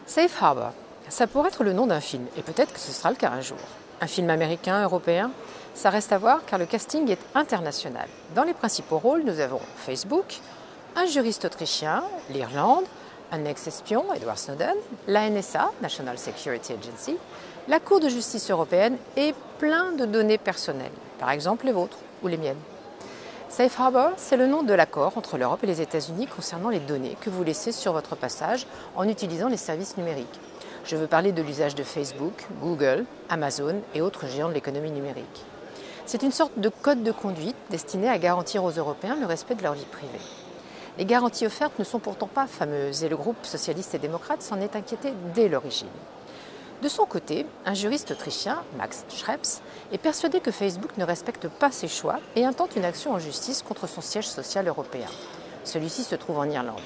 Safe Harbor, ça pourrait être le nom d'un film, et peut-être que ce sera le cas un jour. Un film américain, européen, ça reste à voir car le casting est international. Dans les principaux rôles, nous avons Facebook, un juriste autrichien, l'Irlande, un ex-espion, Edward Snowden, la NSA, National Security Agency, la Cour de justice européenne et plein de données personnelles, par exemple les vôtres ou les miennes. Safe Harbor, c'est le nom de l'accord entre l'Europe et les États-Unis concernant les données que vous laissez sur votre passage en utilisant les services numériques. Je veux parler de l'usage de Facebook, Google, Amazon et autres géants de l'économie numérique. C'est une sorte de code de conduite destiné à garantir aux Européens le respect de leur vie privée. Les garanties offertes ne sont pourtant pas fameuses et le groupe socialiste et démocrate s'en est inquiété dès l'origine. De son côté, un juriste autrichien, Max Schrems, est persuadé que Facebook ne respecte pas ses choix et intente une action en justice contre son siège social européen. Celui-ci se trouve en Irlande.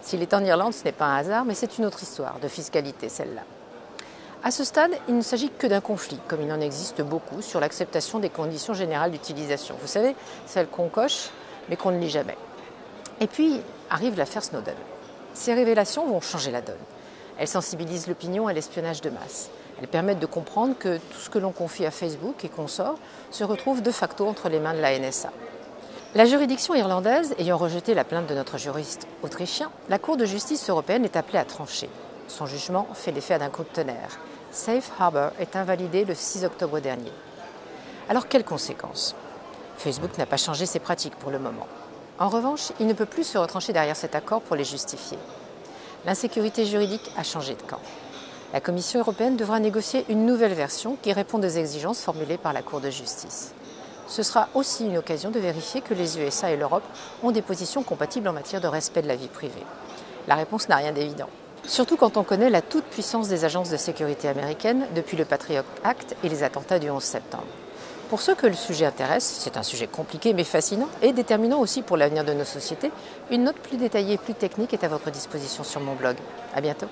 S'il est en Irlande, ce n'est pas un hasard, mais c'est une autre histoire, de fiscalité celle-là. À ce stade, il ne s'agit que d'un conflit, comme il en existe beaucoup, sur l'acceptation des conditions générales d'utilisation. Vous savez, celles qu'on coche, mais qu'on ne lit jamais. Et puis arrive l'affaire Snowden. Ces révélations vont changer la donne. Elles sensibilisent l'opinion à l'espionnage de masse. Elles permettent de comprendre que tout ce que l'on confie à Facebook et consorts se retrouve de facto entre les mains de la NSA. La juridiction irlandaise ayant rejeté la plainte de notre juriste autrichien, la Cour de justice européenne est appelée à trancher. Son jugement fait l'effet d'un coup de tonnerre. Safe Harbor est invalidé le 6 octobre dernier. Alors quelles conséquences ? Facebook n'a pas changé ses pratiques pour le moment. En revanche, il ne peut plus se retrancher derrière cet accord pour les justifier. L'insécurité juridique a changé de camp. La Commission européenne devra négocier une nouvelle version qui répond aux exigences formulées par la Cour de justice. Ce sera aussi une occasion de vérifier que les USA et l'Europe ont des positions compatibles en matière de respect de la vie privée. La réponse n'a rien d'évident. Surtout quand on connaît la toute-puissance des agences de sécurité américaines depuis le Patriot Act et les attentats du 11 septembre. Pour ceux que le sujet intéresse, c'est un sujet compliqué mais fascinant et déterminant aussi pour l'avenir de nos sociétés. Une note plus détaillée et plus technique est à votre disposition sur mon blog. À bientôt.